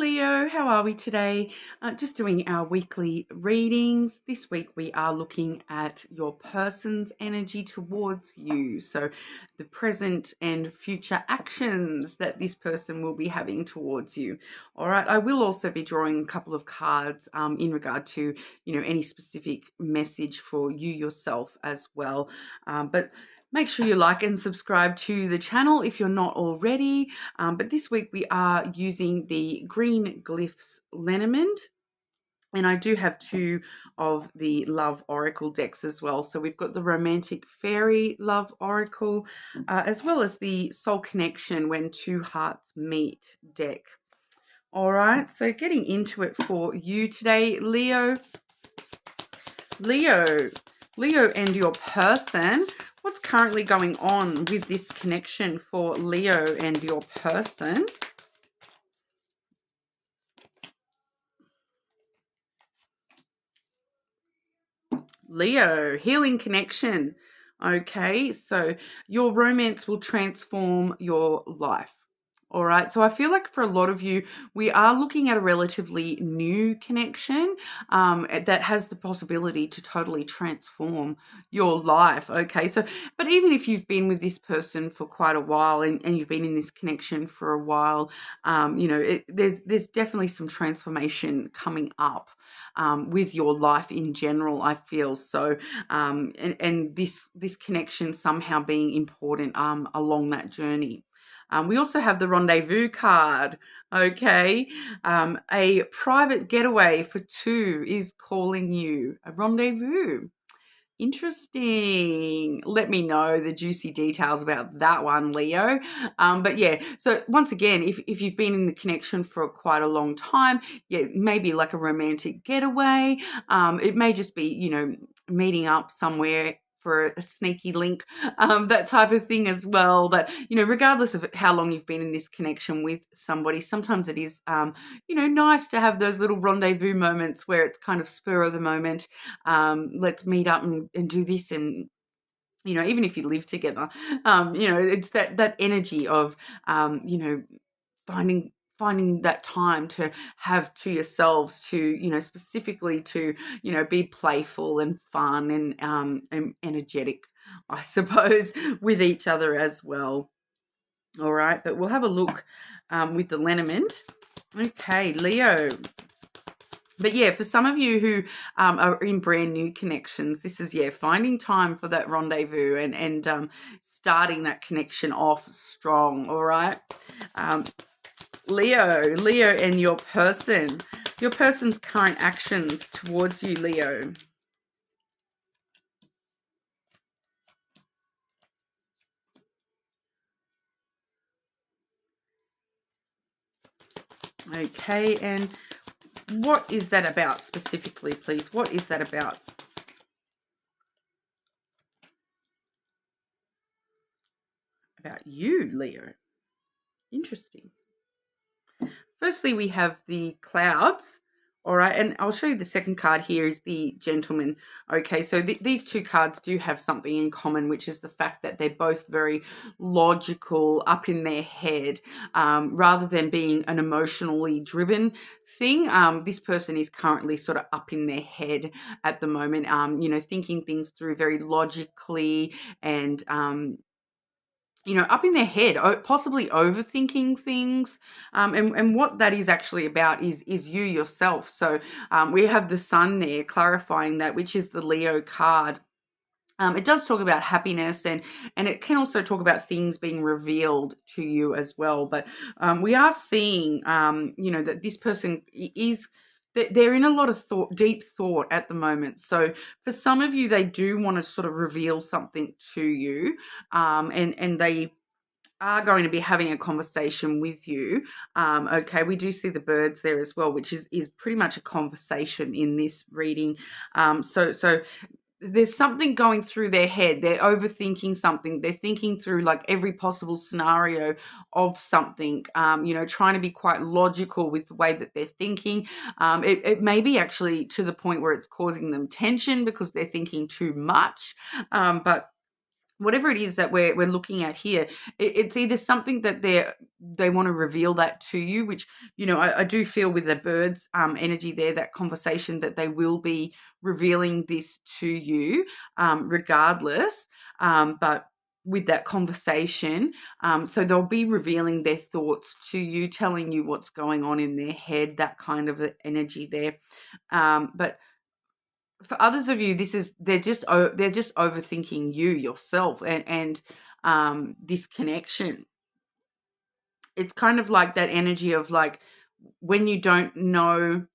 Leo, how are we today? Just doing our weekly readings. This week we are looking at your person's energy towards you. So the present and future actions that this person will be having towards you. All right. I will also be drawing a couple of cards in regard to, any specific message for you yourself as well. But make sure you like and subscribe to the channel if you're not already. But this week we are using the Green Glyphs Lenormand. And I do have two of the Love Oracle decks as well. So we've got the Romantic Fairy Love Oracle, as well as the Soul Connection When Two Hearts Meet deck. All right, so getting into it for you today, Leo. Leo and your person. What's currently going on with this connection for Leo and your person? Leo, healing connection. Okay, so your romance will transform your life. All right, so I feel like for a lot of you, we are looking at a relatively new connection that has the possibility to totally transform your life. Okay, so, but even if you've been with this person for quite a while and you've been in this connection for a while, there's definitely some transformation coming up with your life in general, I feel. So, and this connection somehow being important along that journey. We also have the rendezvous card. Okay. A private getaway for two is calling you. A rendezvous. Interesting. Let me know the juicy details about that one, Leo. But yeah, so once again, if you've been in the connection for quite a long time, yeah, maybe like a romantic getaway. It may just be, meeting up somewhere for a sneaky link, that type of thing as well. But, regardless of how long you've been in this connection with somebody, sometimes it is, nice to have those little rendezvous moments where it's kind of spur of the moment. Let's meet up and do this. And, even if you live together, it's that energy of, finding that time to have to yourselves to, specifically to, be playful and fun and energetic, I suppose, with each other as well. All right, but we'll have a look with the Lenormand. Okay, Leo. But yeah, for some of you who are in brand new connections, this is, finding time for that rendezvous and starting that connection off strong, all right? Leo and your person's current actions towards you, Leo. Okay, and what is that about specifically, please? What is that about? About you, Leo. Interesting. Firstly, we have the clouds. All right, and I'll show you the second card here is the gentleman. Okay, so these two cards do have something in common, which is the fact that they're both very logical, up in their head, rather than being an emotionally driven thing. This person is currently sort of up in their head at the moment, thinking things through very logically and up in their head, possibly overthinking things. And what that is actually about is you yourself. So we have the sun there clarifying that, which is the Leo card. It does talk about happiness and it can also talk about things being revealed to you as well. But we are seeing, that this person is, they're in a lot of deep thought at the moment. So for some of you, they do want to sort of reveal something to you, and they are going to be having a conversation with you. Okay, we do see the birds there as well, which is pretty much a conversation in this reading. So there's something going through their head. They're overthinking something. They're thinking through like every possible scenario of something, trying to be quite logical with the way that they're thinking. It may be actually to the point where it's causing them tension because they're thinking too much. But whatever it is that we're looking at here, it's either something that they want to reveal that to you, which, you know, I do feel with the birds energy there, that conversation, that they will be revealing this to you regardless, but with that conversation, so they'll be revealing their thoughts to you, telling you what's going on in their head, that kind of energy there. But for others of you, this is they're just overthinking you yourself, and this connection. It's kind of like that energy of like when you don't know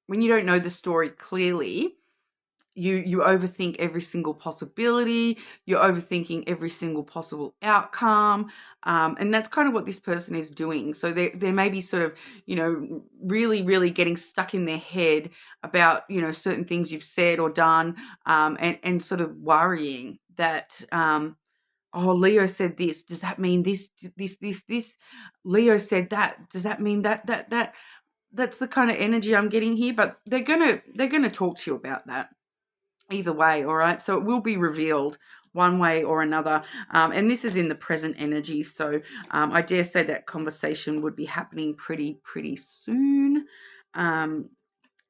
the story clearly, you overthink every single possibility, you're overthinking every single possible outcome, and that's kind of what this person is doing. So they may be sort of, you know, really getting stuck in their head about, you know, certain things you've said or done, and sort of worrying that, oh, Leo said this, does that mean this? Leo said that, does that mean that? That's the kind of energy I'm getting here. But they're gonna talk to you about that either way, all right? So it will be revealed one way or another, and this is in the present energy, so I dare say that conversation would be happening pretty soon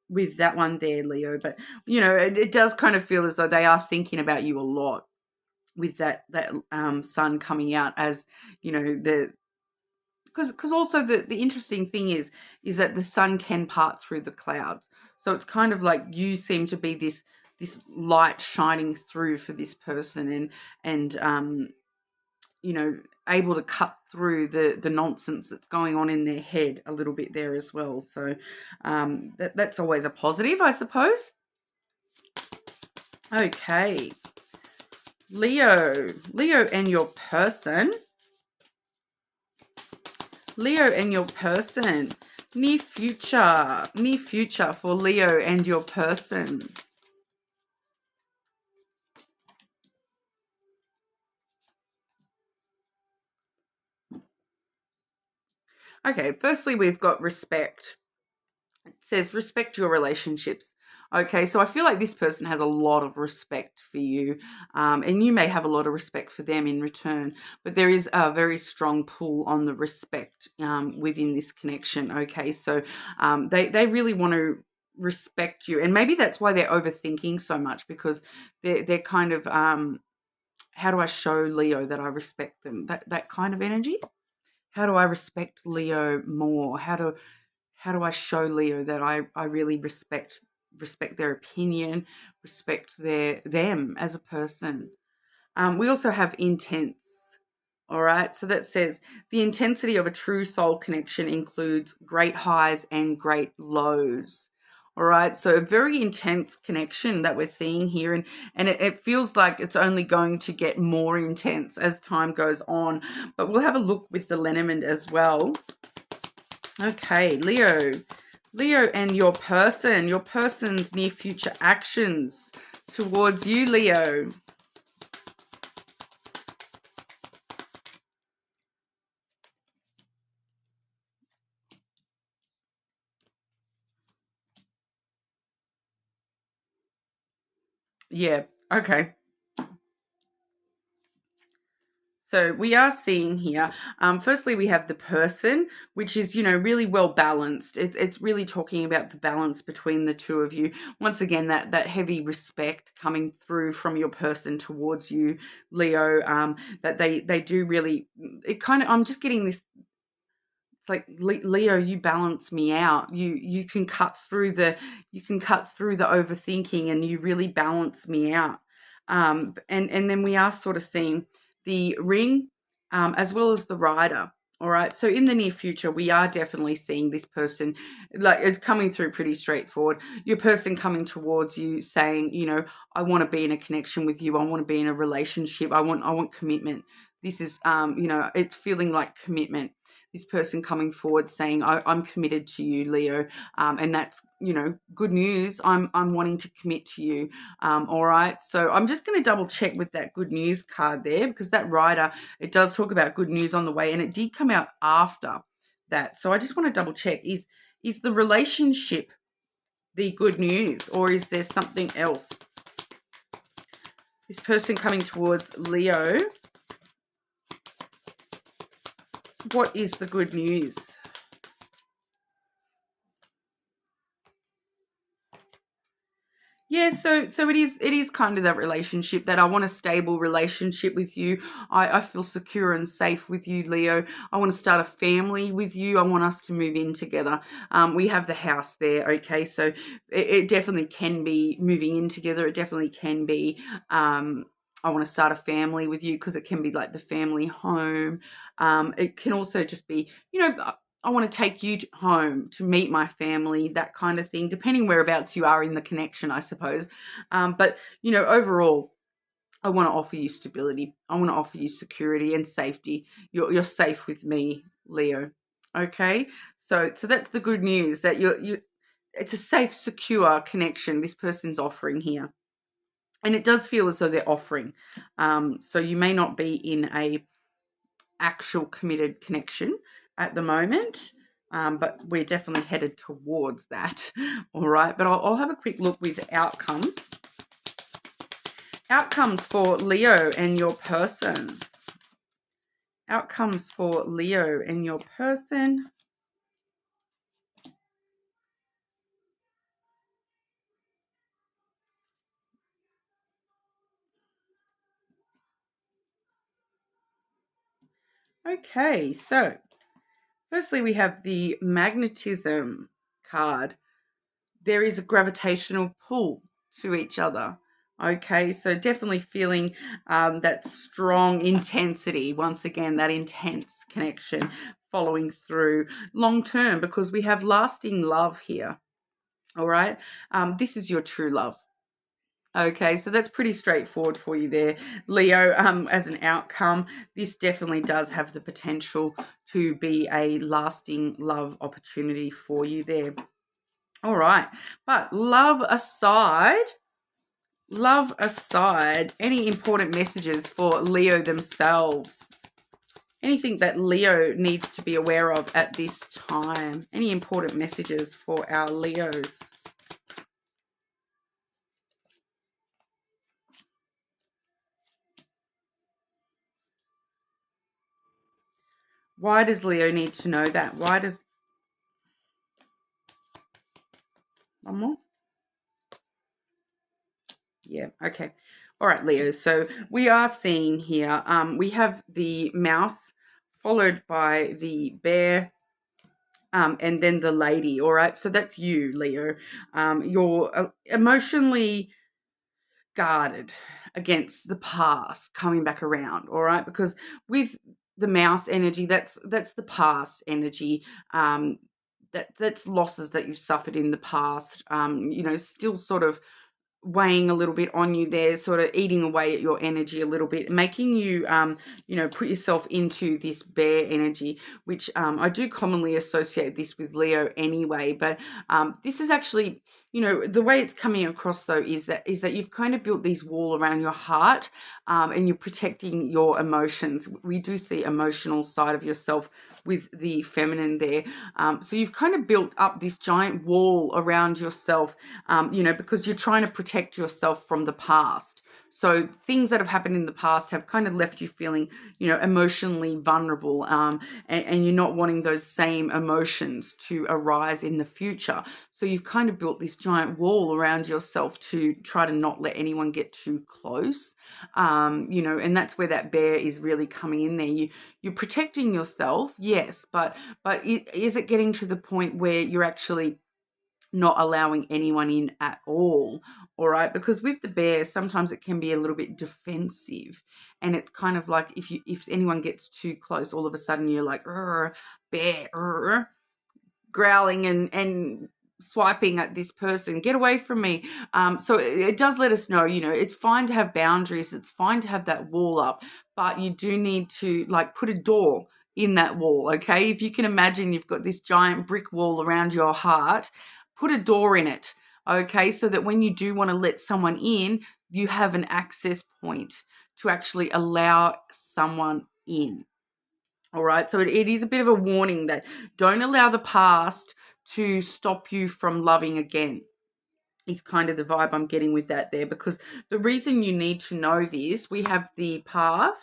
with that one there, Leo. But, you know, it does kind of feel as though they are thinking about you a lot with that sun coming out, as, you know, the because also the interesting thing is that the sun can part through the clouds. So it's kind of like you seem to be this light shining through for this person, and you know, able to cut through the nonsense that's going on in their head a little bit there as well. So that's always a positive, I suppose. Okay, Leo and your person. Leo and your person. Near future for Leo and your person. Okay, firstly, we've got respect. It says respect your relationships. Okay, so I feel like this person has a lot of respect for you, and you may have a lot of respect for them in return, but there is a very strong pull on the respect within this connection. Okay, so they really want to respect you, and maybe that's why they're overthinking so much, because they're kind of how do I show Leo that I respect them? That kind of energy. How do I respect Leo more? How do I show Leo that I really respect their opinion, respect them as a person? We also have intense. All right, so that says the intensity of a true soul connection includes great highs and great lows. All right, so a very intense connection that we're seeing here, and it feels like it's only going to get more intense as time goes on. But we'll have a look with the lenormand as well. Okay, Leo and your person's near future actions towards you, Leo. Yeah, okay. So we are seeing here, firstly, we have the person, which is, you know, really well balanced. It's really talking about the balance between the two of you. Once again, that heavy respect coming through from your person towards you, Leo, that they do really, it kind of, I'm just getting this, it's like, Leo, you balance me out. You can cut through the overthinking, and you really balance me out. And then we are sort of seeing the ring, as well as the rider. All right. So in the near future, we are definitely seeing this person, like, it's coming through pretty straightforward. Your person coming towards you saying, you know, I want to be in a connection with you. I want to be in a relationship. I want commitment. This is, you know, it's feeling like commitment. This person coming forward saying, I'm committed to you, Leo, and that's, you know, good news. I'm wanting to commit to you. All right, so I'm just going to double check with that good news card there, because that rider, it does talk about good news on the way, and it did come out after that. So I just want to double check, is the relationship the good news, or is there something else? This person coming towards Leo, what is the good news? Yeah, so it is kind of that relationship that I want a stable relationship with you. I feel secure and safe with you, Leo. I want to start a family with you. I want us to move in together. We have the house there, okay? So it definitely can be moving in together. It definitely can be I want to start a family with you, because it can be like the family home. It can also just be, I want to take you home to meet my family, that kind of thing, depending whereabouts you are in the connection, I suppose. But, overall, I want to offer you stability. I want to offer you security and safety. You're safe with me, Leo. Okay? So that's the good news, that it's a safe, secure connection this person's offering here. And it does feel as though they're offering. So you may not be in a actual committed connection at the moment, but we're definitely headed towards that. All right, but I'll have a quick look with outcomes. Outcomes for Leo and your person. Outcomes for Leo and your person. Okay, so firstly we have the magnetism card. There is a gravitational pull to each other. Okay, so definitely feeling that strong intensity, once again, that intense connection following through long term, because we have lasting love here. All right, this is your true love. Okay, so that's pretty straightforward for you there, Leo. As an outcome, this definitely does have the potential to be a lasting love opportunity for you there. All right, but love aside, any important messages for Leo themselves? Anything that Leo needs to be aware of at this time? Any important messages for our Leos? Why does Leo need to know that? Why does... One more? Yeah, okay. All right, Leo. So we are seeing here, we have the mouse followed by the bear, and then the lady. All right, so that's you, Leo. You're emotionally guarded against the past coming back around. All right, because with the mouse energy, that's the past energy. That's losses that you've suffered in the past. Still sort of weighing a little bit on you there, sort of eating away at your energy a little bit, making you, put yourself into this bear energy, which I do commonly associate this with Leo anyway. But this is actually, the way it's coming across though is that you've kind of built these wall around your heart, and you're protecting your emotions. We do see emotional side of yourself with the feminine there. So you've kind of built up this giant wall around yourself, because you're trying to protect yourself from the past. So things that have happened in the past have kind of left you feeling, emotionally vulnerable, and you're not wanting those same emotions to arise in the future. So you've kind of built this giant wall around yourself to try to not let anyone get too close, and that's where that bear is really coming in there. You're protecting yourself, yes, but is it getting to the point where you're actually not allowing anyone in at all? All right, because with the bear, sometimes it can be a little bit defensive, and it's kind of like if anyone gets too close, all of a sudden you're like, bear, growling and swiping at this person, get away from me. So it does let us know, it's fine to have boundaries, it's fine to have that wall up, but you do need to put a door in that wall. Okay, if you can imagine you've got this giant brick wall around your heart, put a door in it. Okay, so that when you do want to let someone in, you have an access point to actually allow someone in. All right, so it is a bit of a warning that don't allow the past to stop you from loving again. is kind of the vibe I'm getting with that there, because the reason you need to know this, we have the path,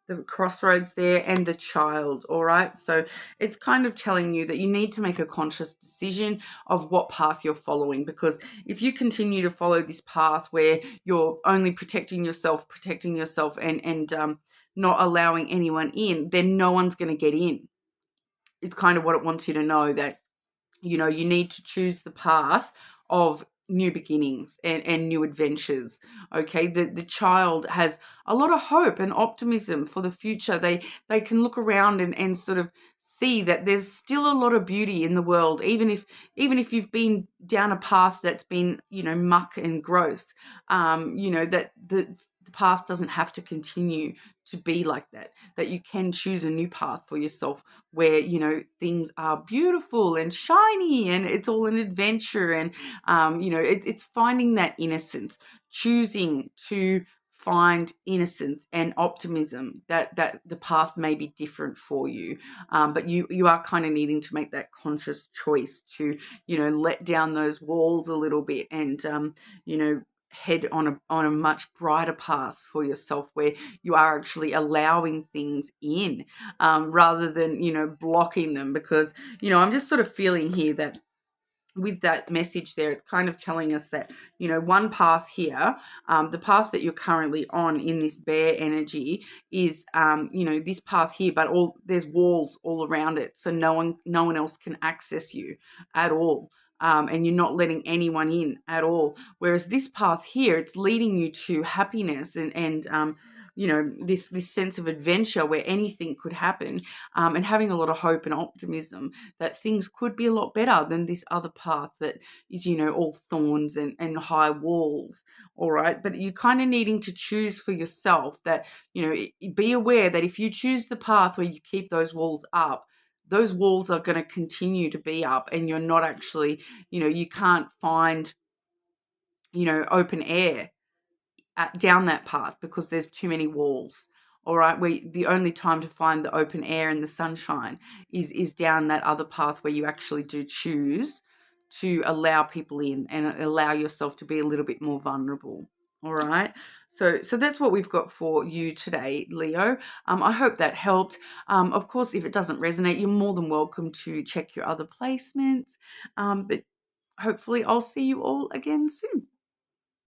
the crossroads there, and the child. All right, so it's kind of telling you that you need to make a conscious decision of what path you're following, because if you continue to follow this path where you're only protecting yourself, and not allowing anyone in, then no one's going to get in. It's kind of what it wants you to know, that you need to choose the path of new beginnings and new adventures. Okay, the child has a lot of hope and optimism for the future. They can look around and sort of see that there's still a lot of beauty in the world, even if you've been down a path that's been muck and gross. That the path doesn't have to continue to be like that, that you can choose a new path for yourself where things are beautiful and shiny and it's all an adventure. And it's finding that innocence, choosing to find innocence and optimism, that the path may be different for you, but you are kind of needing to make that conscious choice to let down those walls a little bit, and head on a much brighter path for yourself, where you are actually allowing things in, rather than blocking them. Because I'm just sort of feeling here that with that message there, it's kind of telling us that one path here, the path that you're currently on in this bear energy is this path here, but there's walls all around it, so no one else can access you at all. And you're not letting anyone in at all. Whereas this path here, it's leading you to happiness and this sense of adventure where anything could happen, and having a lot of hope and optimism that things could be a lot better than this other path that is all thorns and high walls. All right, but you're kind of needing to choose for yourself that be aware that if you choose the path where you keep those walls up, those walls are going to continue to be up, and you're not actually, you can't find, open air down that path because there's too many walls. All right, the only time to find the open air and the sunshine is down that other path where you actually do choose to allow people in and allow yourself to be a little bit more vulnerable. All right, so that's what we've got for you today, Leo. I hope that helped. Of course, if it doesn't resonate, you're more than welcome to check your other placements. But hopefully I'll see you all again soon.